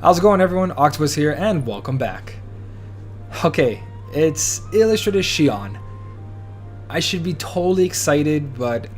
How's it going, everyone? Octopus here, and welcome back. Okay, it's illustrated Xion. I should be totally excited, but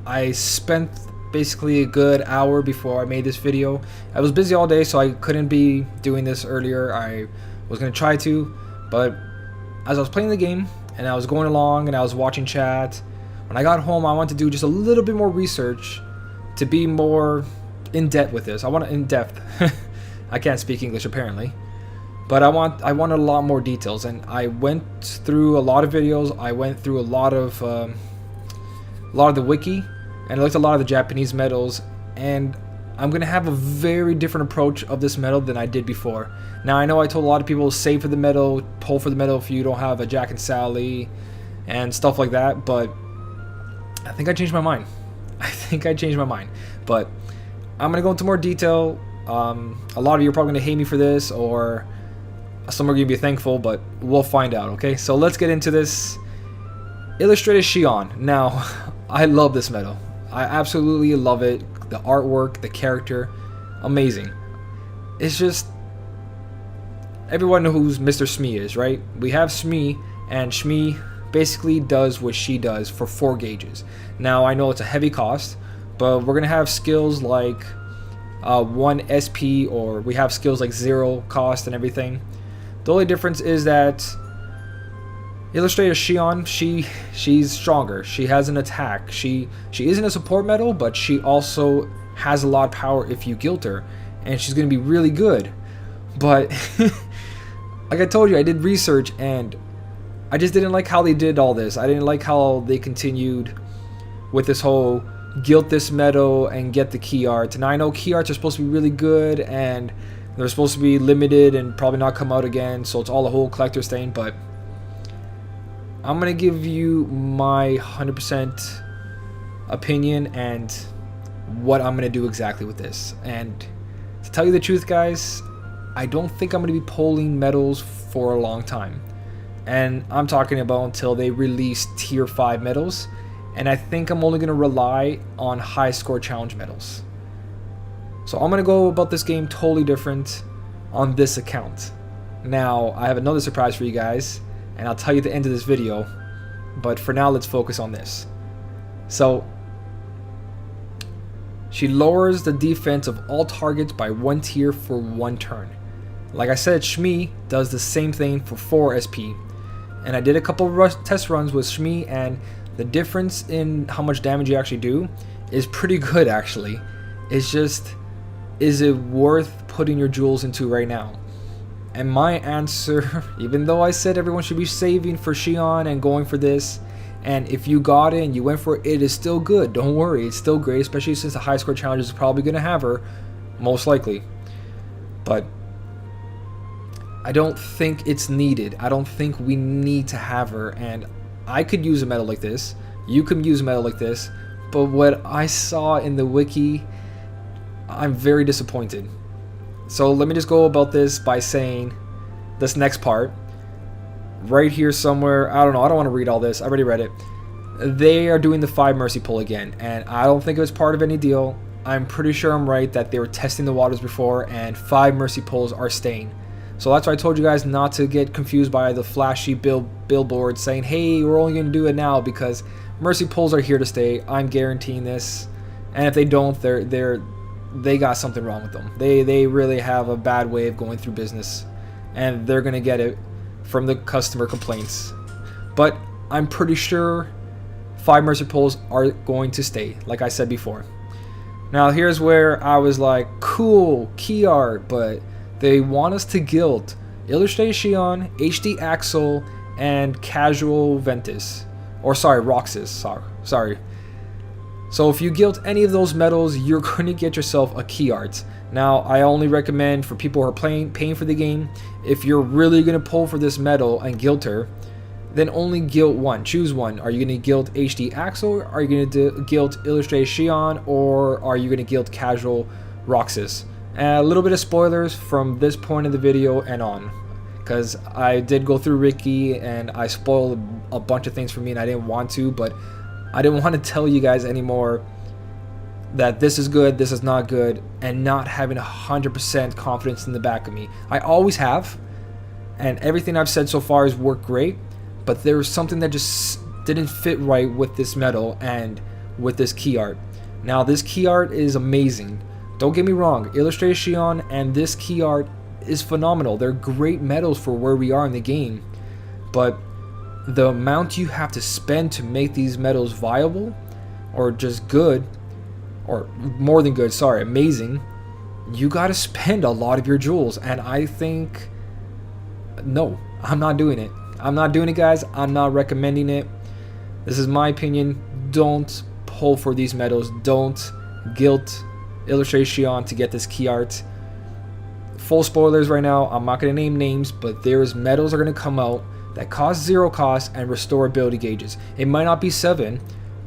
I spent basically a good hour before I made this video. I was busy all day, so I couldn't be doing this earlier. I was going to try to, but as I was playing the game, and I was going along, and I was watching chat, when I got home, I wanted to do just a little bit more research to be more in-depth with this. I want in-depth. I can't speak English apparently, but I wanted a lot more details, and I went through a lot of videos. I went through a lot of the wiki, and I looked at a lot of the Japanese medals, and I'm gonna have a very different approach of this medal than I did before. Now I know I told a lot of people save for the medal, pull for the medal if you don't have a Jack and Sally, and stuff like that, but I think I changed my mind. But I'm gonna go into more detail. A lot of you are probably going to hate me for this, or some are going to be thankful, but we'll find out, okay? So let's get into this. Illustrated Shion. Now, I love this medal. I absolutely love it. The artwork, the character, amazing. It's just, everyone knows who Mr. Smee is, right? We have Smee, and Smee basically does what she does for 4 gauges. Now, I know it's a heavy cost, but we're going to have skills like 1 SP, or we have skills like 0 cost and everything. The only difference is that Illustrator Xion, she's stronger. She has an attack. She isn't a support medal, but she also has a lot of power if you guilt her, and she's gonna be really good. But like I told you, I did research, and I just didn't like how they did all this. I didn't like how they continued with this whole guilt this medal and get the key art. And I know key arts are supposed to be really good, and they're supposed to be limited and probably not come out again, so it's all a whole collector's thing. But I'm gonna give you my 100% opinion and what I'm gonna do exactly with this. And to tell you the truth, guys, I don't think I'm gonna be pulling medals for a long time, and I'm talking about until they release tier 5 medals. And I think I'm only going to rely on high score challenge medals. So I'm going to go about this game totally different on this account. Now, I have another surprise for you guys, and I'll tell you at the end of this video. But for now, let's focus on this. So, she lowers the defense of all targets by 1 tier for 1 turn. Like I said, Shmi does the same thing for 4 SP. And I did a couple of test runs with Shmi, and the difference in how much damage you actually do is pretty good, actually. It's just, is it worth putting your jewels into right now? And my answer, even though I said everyone should be saving for Xion and going for this, and if you got it and you went for it, it is still good. Don't worry, it's still great, especially since the high score challenge is probably going to have her, most likely. But I don't think it's needed. I don't think we need to have her, and I could use a medal like this, you could use a medal like this, but what I saw in the wiki, I'm very disappointed. So let me just go about this by saying this next part, right here somewhere. I don't know, I don't want to read all this, I already read it. They are doing the 5 mercy pull again, and I don't think it was part of any deal. I'm pretty sure I'm right that they were testing the waters before, and 5 mercy pulls are staying. So that's why I told you guys not to get confused by the flashy billboards saying, hey, we're only going to do it now, because mercy pulls are here to stay. I'm guaranteeing this. And if they don't, they got something wrong with them. They really have a bad way of going through business, and they're going to get it from the customer complaints. But I'm pretty sure 5 mercy pulls are going to stay, like I said before. Now here's where I was like, cool, key art, but they want us to guild Illustrated Xion, HD Axel, and Casual Ventus. Or sorry, Roxas. Sorry. So if you guild any of those medals, you're going to get yourself a key art. Now, I only recommend for people who are paying for the game, if you're really going to pull for this medal and guild her, then only guild one. Choose one. Are you going to guild HD Axel? Are you going to guild Illustrated Xion? Or are you going to guild Casual Roxas? A little bit of spoilers from this point of the video and on, because I did go through Ricky and I spoiled a bunch of things for me, and I didn't want to, but I didn't want to tell you guys anymore that this is good, this is not good, and not having 100% confidence in the back of me. I always have, and everything I've said so far has worked great, but there was something that just didn't fit right with this medal and with this key art. Now, this key art is amazing. Don't get me wrong, Illustrated Xion and this key art is phenomenal. They're great medals for where we are in the game, but the amount you have to spend to make these medals viable, or just good, or more than good, sorry, amazing, you gotta spend a lot of your jewels, and I think, no, I'm not doing it. I'm not doing it, guys. I'm not recommending it. This is my opinion. Don't pull for these medals. Don't guilt Illustrated Xion to get this key art. Full spoilers right now. I'm not going to name names, but there's medals that are going to come out that cost 0 cost and restore ability gauges. It might not be 7,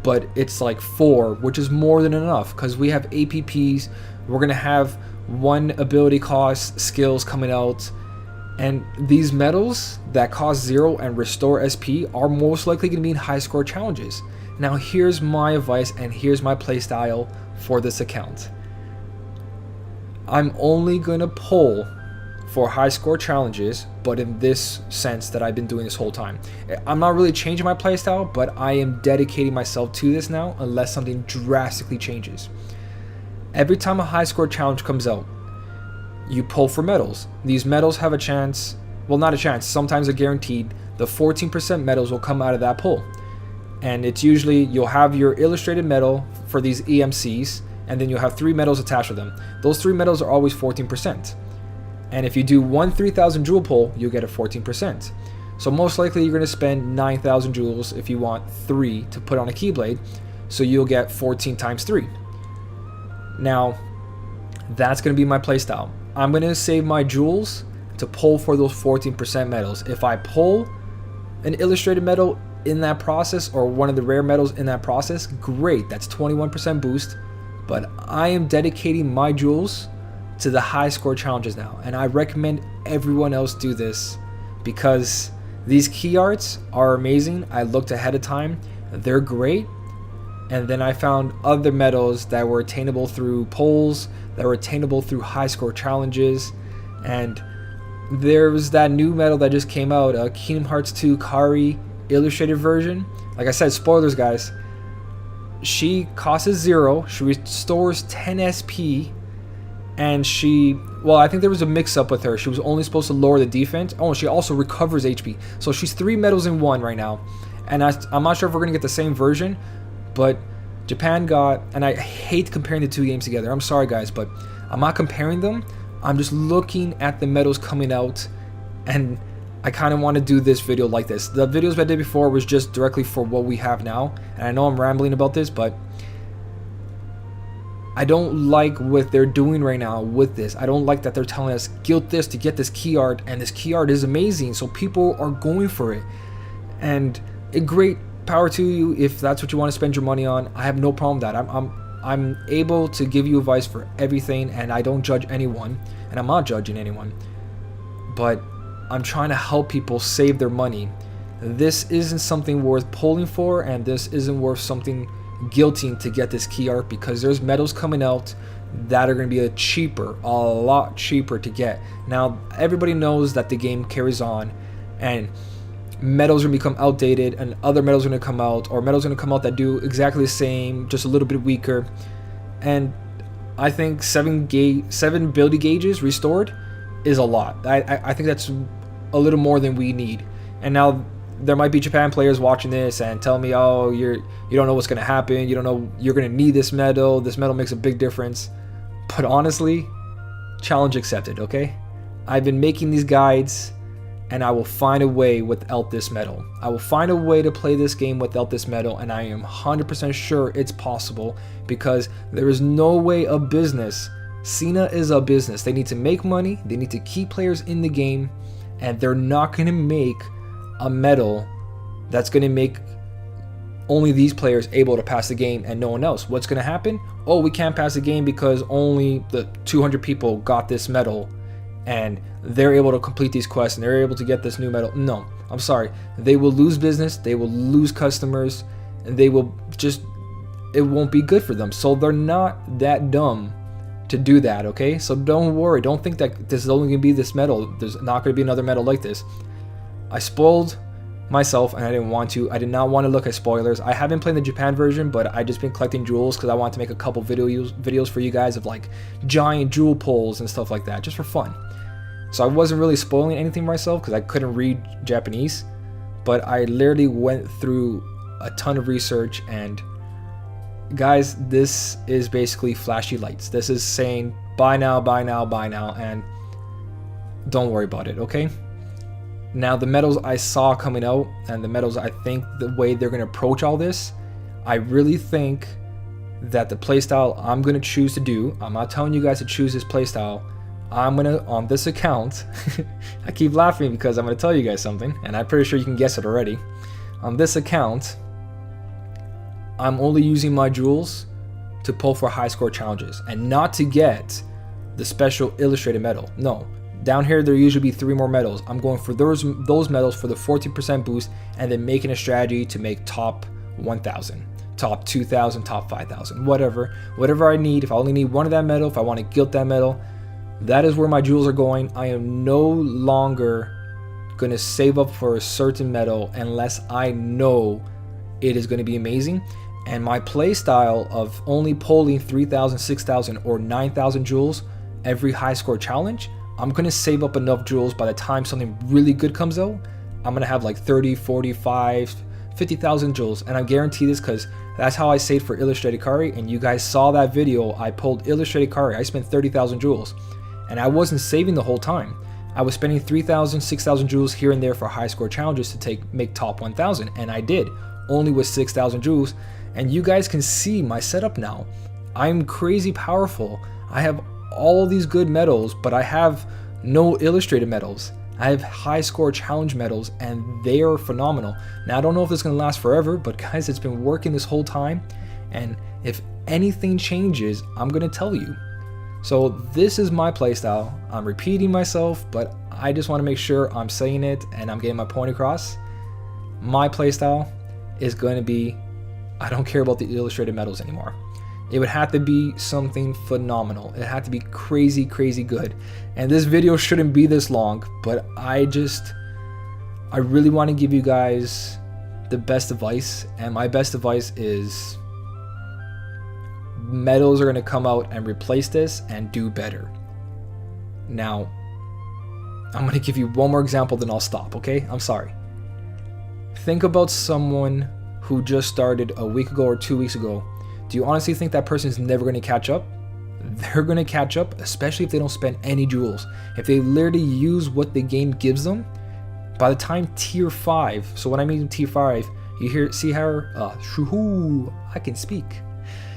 but it's like 4, which is more than enough because we have APPs. We're going to have 1 ability cost skills coming out. And these medals that cost 0 and restore SP are most likely going to be in high score challenges. Now here's my advice and here's my playstyle for this account. I'm only going to pull for high score challenges, but in this sense that I've been doing this whole time. I'm not really changing my playstyle, but I am dedicating myself to this now unless something drastically changes. Every time a high score challenge comes out, you pull for medals. These medals have a chance, well, not a chance, sometimes they're guaranteed. The 14% medals will come out of that pull. And it's usually, you'll have your illustrated medal for these EMCs, and then you'll have 3 medals attached to them. Those 3 medals are always 14%. And if you do one 3,000 jewel pull, you'll get a 14%. So most likely you're going to spend 9,000 jewels if you want 3 to put on a Keyblade. So you'll get 14 times 3. Now, that's going to be my playstyle. I'm going to save my jewels to pull for those 14% medals. If I pull an illustrated medal in that process, or one of the rare medals in that process, great, that's 21% boost. But I am dedicating my jewels to the high score challenges now, and I recommend everyone else do this because these key arts are amazing. I looked ahead of time, they're great, and then I found other medals that were attainable through polls, that were attainable through high score challenges. And there was that new medal that just came out, Kingdom Hearts 2 Kari illustrated version. Like I said, spoilers, guys. She costs 0, she restores 10 SP, and well, I think there was a mix-up with her. She was only supposed to lower the defense. Oh, and she also recovers HP. So she's 3 medals in 1 right now. And I'm not sure if we're going to get the same version, but Japan got, and I hate comparing the 2 games together. I'm sorry, guys, but I'm not comparing them. I'm just looking at the medals coming out, and I kind of want to do this video like this. The videos I did before was just directly for what we have now, and I know I'm rambling about this, but I don't like what they're doing right now with this. I don't like that they're telling us guilt this to get this key art, and this key art is amazing, so people are going for it. And a great power to you if that's what you want to spend your money on. I have no problem with that. I'm able to give you advice for everything, and I don't judge anyone, and I'm not judging anyone, but I'm trying to help people save their money. This isn't something worth pulling for, and this isn't worth something guilting to get this key art, because there's medals coming out that are going to be a lot cheaper to get. Now, everybody knows that the game carries on, and medals are going to become outdated, and other medals are going to come out, or medals are going to come out that do exactly the same, just a little bit weaker. And I think 7 ability gauges restored is a lot. I think that's a little more than we need. And now there might be Japan players watching this and tell me, oh, you don't know what's going to happen, you don't know, you're going to need this medal makes a big difference. But honestly, challenge accepted, okay? I've been making these guides, and I will find a way without this medal. I will find a way to play this game without this medal, and I am 100% sure it's possible, because there is no way a business, Cena is a business, they need to make money, they need to keep players in the game, and they're not going to make a medal that's going to make only these players able to pass the game and no one else. What's going to happen? Oh, we can't pass the game because only the 200 people got this medal, and they're able to complete these quests, and they're able to get this new medal. No, I'm sorry. They will lose business, they will lose customers, and they will just it won't be good for them. So they're not that dumb to do that, okay? So don't worry. Don't think that this is only going to be this medal. There's not going to be another medal like this. I spoiled myself and I didn't want to. I did not want to look at spoilers. I have been playing the Japan version, but I just been collecting jewels because I want to make a couple videos for you guys of like giant jewel pulls and stuff like that, just for fun. So I wasn't really spoiling anything myself because I couldn't read Japanese, but I literally went through a ton of research. And guys, this is basically flashy lights. This is saying buy now, buy now, buy now, and don't worry about it, okay? Now, the medals I saw coming out and the medals I think the way they're going to approach all this, I really think that the playstyle I'm going to choose to do, I'm not telling you guys to choose this playstyle, I'm going to, on this account, I keep laughing because I'm going to tell you guys something, and I'm pretty sure you can guess it already. On this account, I'm only using my jewels to pull for high score challenges and not to get the special illustrated medal. No. Down here, there usually be 3 more medals. I'm going for those medals for the 14% boost and then making a strategy to make top 1,000, top 2,000, top 5,000, whatever I need. If I only need one of that medal, if I want to gilt that medal, that is where my jewels are going. I am no longer going to save up for a certain medal unless I know it is going to be amazing. And my play style of only pulling 3,000, 6,000, or 9,000 jewels every high score challenge, I'm going to save up enough jewels by the time something really good comes out. I'm going to have like 30, 45, 50,000 jewels. And I guarantee this because that's how I saved for Illustrated Kari. And you guys saw that video. I pulled Illustrated Kari. I spent 30,000 jewels. And I wasn't saving the whole time. I was spending 3,000, 6,000 jewels here and there for high score challenges to make top 1,000. And I did, only with 6,000 jewels. And you guys can see my setup now. I'm crazy powerful. I have all these good medals, but I have no illustrated medals. I have high score challenge medals and they are phenomenal. Now I don't know if this is going to last forever, but guys, it's been working this whole time, and if anything changes, I'm going to tell you. So this is my playstyle. I'm repeating myself, but I just want to make sure I'm saying it and I'm getting my point across. My playstyle is going to be, I don't care about the illustrated medals anymore. It would have to be something phenomenal. It had to be crazy, crazy good. And this video shouldn't be this long, but I really want to give you guys the best advice. And my best advice is medals are going to come out and replace this and do better. Now, I'm going to give you one more example, then I'll stop, okay? I'm sorry. Think about someone who just started a week ago or 2 weeks ago. Do you honestly think that person is never going to catch up? They're going to catch up, especially if they don't spend any jewels. If they literally use what the game gives them, by the time tier 5, so when I mean tier 5, see how, I can speak.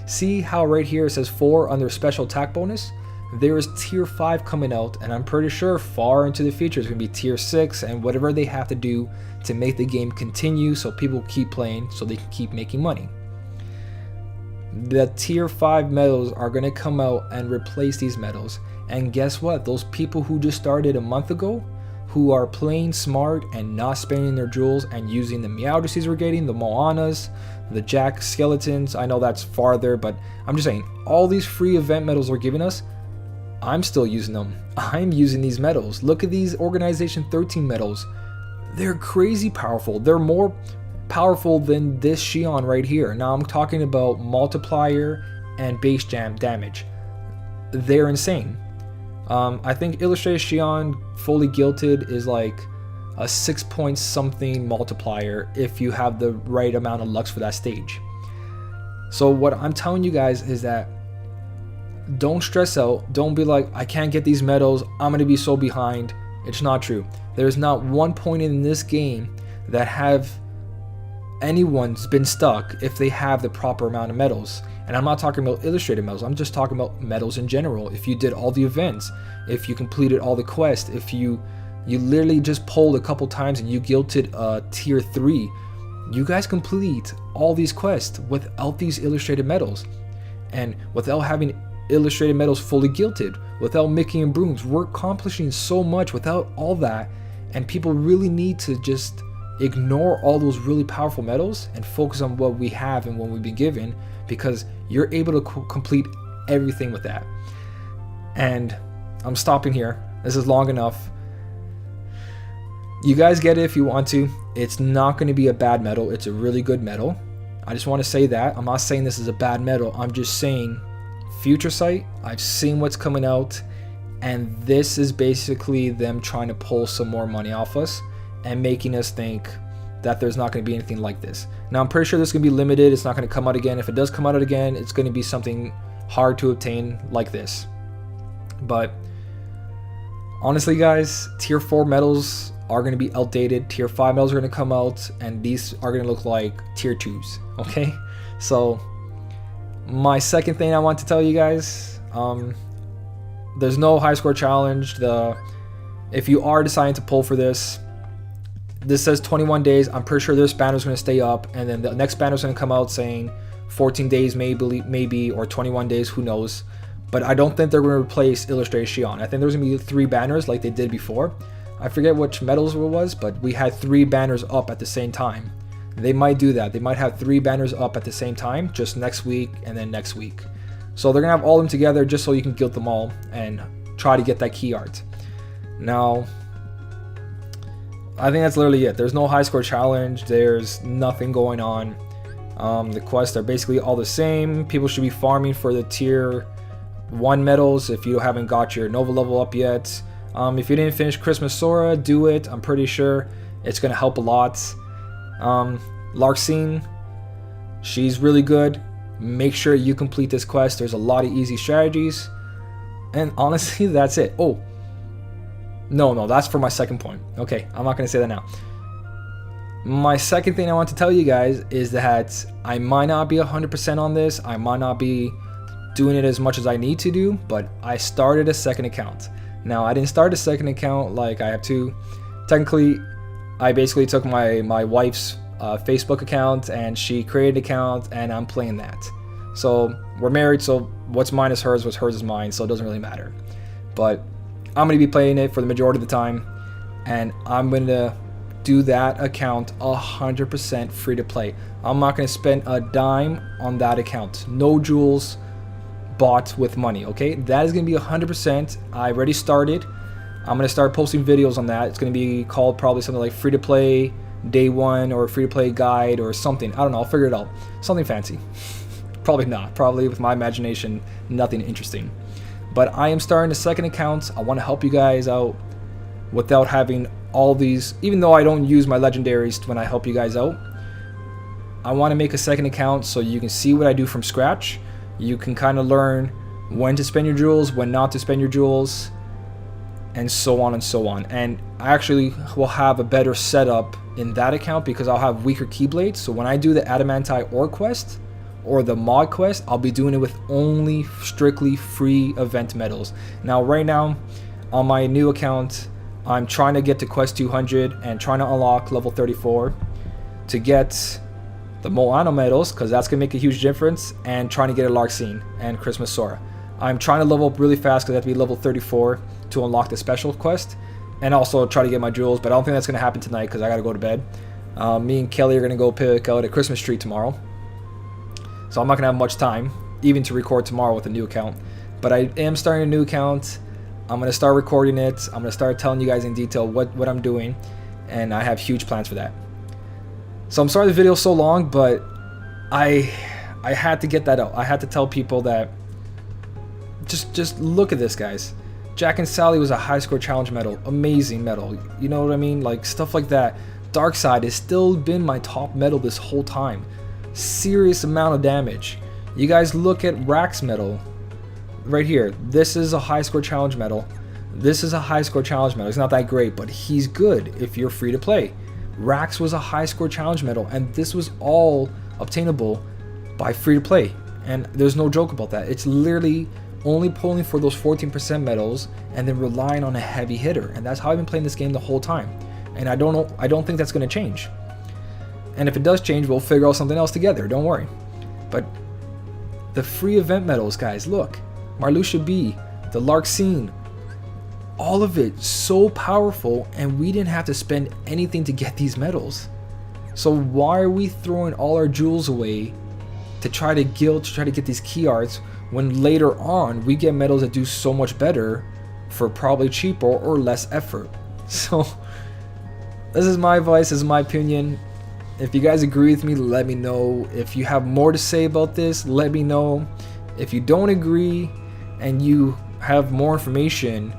See how right here it says 4 under special attack bonus? There is tier 5 coming out, and I'm pretty sure far into the future it's going to be tier 6 and whatever they have to do to make the game continue so people keep playing so they can keep making money. The tier 5 medals are going to come out and replace these medals. And guess what? Those people who just started a month ago, who are playing smart and not spending their jewels and using the Meowdrcies we're getting, the Moanas, the Jack Skeletons, I know that's farther, but I'm just saying, all these free event medals we're giving us, I'm still using them. I'm using these medals. Look at these Organization 13 medals. They're crazy powerful. They're more powerful than this Xion right here. Now I'm talking about multiplier and base jam damage. They're insane. I think Illustrated Xion fully gilted is like a 6 point something multiplier if you have the right amount of lux for that stage. So what I'm telling you guys is that don't stress out. Don't be like, I can't get these medals, I'm gonna be so behind. It's not true. There's not one point in this game that anyone's been stuck if they have the proper amount of medals. And I'm not talking about illustrated medals, I'm just talking about medals in general. If you did all the events, if you completed all the quests, if you literally just pulled a couple times and you gilted tier 3, you guys complete all these quests without these illustrated medals and without having illustrated medals fully gilted, without Mickey and Brooms. We're accomplishing so much without all that, and people really need to just ignore all those really powerful medals and focus on what we have and what we've been given, because you're able to complete everything with that. And I'm stopping here. This is long enough. You guys get it if you want to. It's not going to be a bad medal. It's a really good medal. I just want to say that. I'm not saying this is a bad medal. I'm just saying Future Sight, I've seen what's coming out, and this is basically them trying to pull some more money off us and making us think that there's not going to be anything like this. Now, I'm pretty sure this is going to be limited. It's not going to come out again. If it does come out again, it's going to be something hard to obtain like this. But honestly, guys, tier 4 medals are going to be outdated. Tier 5 medals are going to come out, and these are going to look like tier 2s. Okay, so my second thing I want to tell you guys, there's no high score challenge. If you are deciding to pull for this says 21 days. I'm pretty sure this banner is going to stay up, and then the next banner is going to come out saying 14 days maybe, or 21 days, who knows. But I don't think they're going to replace Illustrated Xion. I think there's going to be 3 banners like they did before. I forget which medals it was, but we had 3 banners up at the same time. They might do that. They might have 3 banners up at the same time, just next week and then next week. So they're going to have all of them together just so you can guild them all and try to get that key art. Now, I think that's literally it. There's no high score challenge. There's nothing going on. The quests are basically all the same. People should be farming for the tier 1 medals if you haven't got your Nova level up yet. If you didn't finish Christmas Sora, do it. I'm pretty sure it's going to help a lot. Larxene, she's really good. Make sure you complete this quest. There's a lot of easy strategies. And honestly, that's it. Oh, no, that's for my second point. Okay, I'm not going to say that now. My second thing I want to tell you guys is that I might not be 100% on this. I might not be doing it as much as I need to do, but I started a second account. Now, I didn't start a second account like I have to. Technically, I basically took my wife's Facebook account, and she created an account, and I'm playing that. So we're married, so what's mine is hers, what's hers is mine, so it doesn't really matter. But I'm going to be playing it for the majority of the time, and I'm going to do that account 100% free to play. I'm not going to spend a dime on that account. No jewels bought with money, okay? That is going to be 100%. I already started. I'm going to start posting videos on that. It's going to be called probably something like free to play day 1 or free to play guide or something. I don't know. I'll figure it out. Something fancy. Probably not. Probably with my imagination, nothing interesting. But I am starting a second account. I want to help you guys out without having all these, even though I don't use my legendaries when I help you guys out. I want to make a second account so you can see what I do from scratch. You can kind of learn when to spend your jewels, when not to spend your jewels, and so on and so on. And I actually will have a better setup in that account because I'll have weaker keyblades. So when I do the Adamantite ore quest or the mod quest, I'll be doing it with only strictly free event medals. Now, right now on my new account, I'm trying to get to quest 200 and trying to unlock level 34 to get the Moano medals, because that's going to make a huge difference, and trying to get a Larxene and Christmas Sora. I'm trying to level up really fast because I have to be level 34 to unlock the special quest, and also try to get my jewels, but I don't think that's going to happen tonight because I got to go to bed. Me and Kelly are going to go pick out a Christmas tree tomorrow, so I'm not going to have much time even to record tomorrow with a new account. But I am starting a new account. I'm going to start recording it. I'm going to start telling you guys in detail what I'm doing, and I have huge plans for that. So I'm sorry the video is so long, but I had to get that out. I had to tell people that just look at this, guys. Jack and Sally was a high score challenge medal. Amazing medal. You know what I mean? Like stuff like that. Dark Side has still been my top medal this whole time. Serious amount of damage. You guys look at Rack's medal right here. This is a high score challenge medal. This is a high score challenge medal. It's not that great, but he's good if you're free to play. Rax was a high score challenge medal, and this was all obtainable by free to play, and there's no joke about that. It's literally only pulling for those 14% medals and then relying on a heavy hitter, and that's how I've been playing this game the whole time. And I don't think that's going to change. And if it does change, we'll figure out something else together, don't worry. But the free event medals, guys, look. Marluxia B, the Larxene, all of it so powerful, and we didn't have to spend anything to get these medals. So why are we throwing all our jewels away to try to get these key arts, when later on we get medals that do so much better for probably cheaper or less effort? So this is my advice, this is my opinion. If you guys agree with me, let me know. If you have more to say about this, let me know. If you don't agree and you have more information,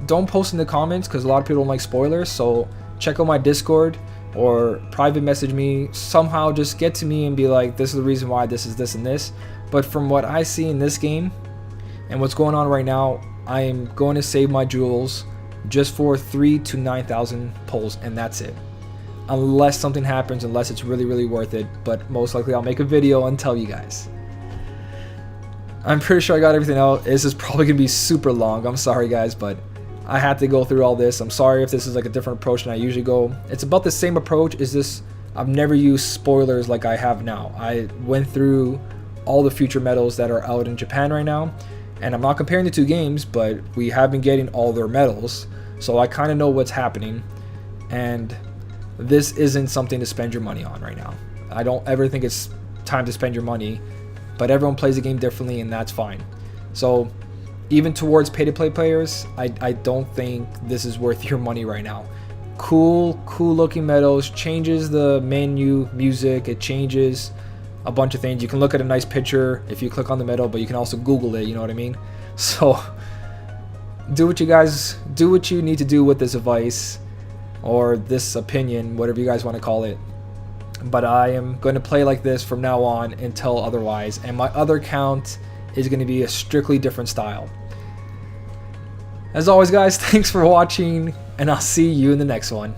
don't post in the comments, because a lot of people don't like spoilers. So check out my Discord or private message me somehow. Just get to me and be like, this is the reason why this is this and this. But from what I see in this game and what's going on right now, I am going to save my jewels just for 3,000 to 9,000 pulls, and that's it. Unless something happens, unless it's really, really worth it. But most likely I'll make a video and tell you guys. I'm pretty sure I got everything out. This is probably gonna be super long. I'm sorry guys, but I had to go through all this. I'm sorry if this is like a different approach than I usually go. It's about the same approach. Is this, I've never used spoilers like I have now. I went through all the future medals that are out in Japan right now, and I'm not comparing the two games, but we have been getting all their medals, so I kind of know what's happening. And this isn't something to spend your money on right now. I don't ever think it's time to spend your money, but everyone plays the game differently, and that's fine. So even towards pay-to-play players, I don't think this is worth your money right now. Cool looking medals, changes the menu, music, it changes a bunch of things. You can look at a nice picture if you click on the medal, but you can also Google it, you know what I mean? So do what you need to do with this advice, or this opinion, whatever you guys want to call it. But I am going to play like this from now on until otherwise, and my other account is going to be a strictly different style. As always guys, thanks for watching, and I'll see you in the next one.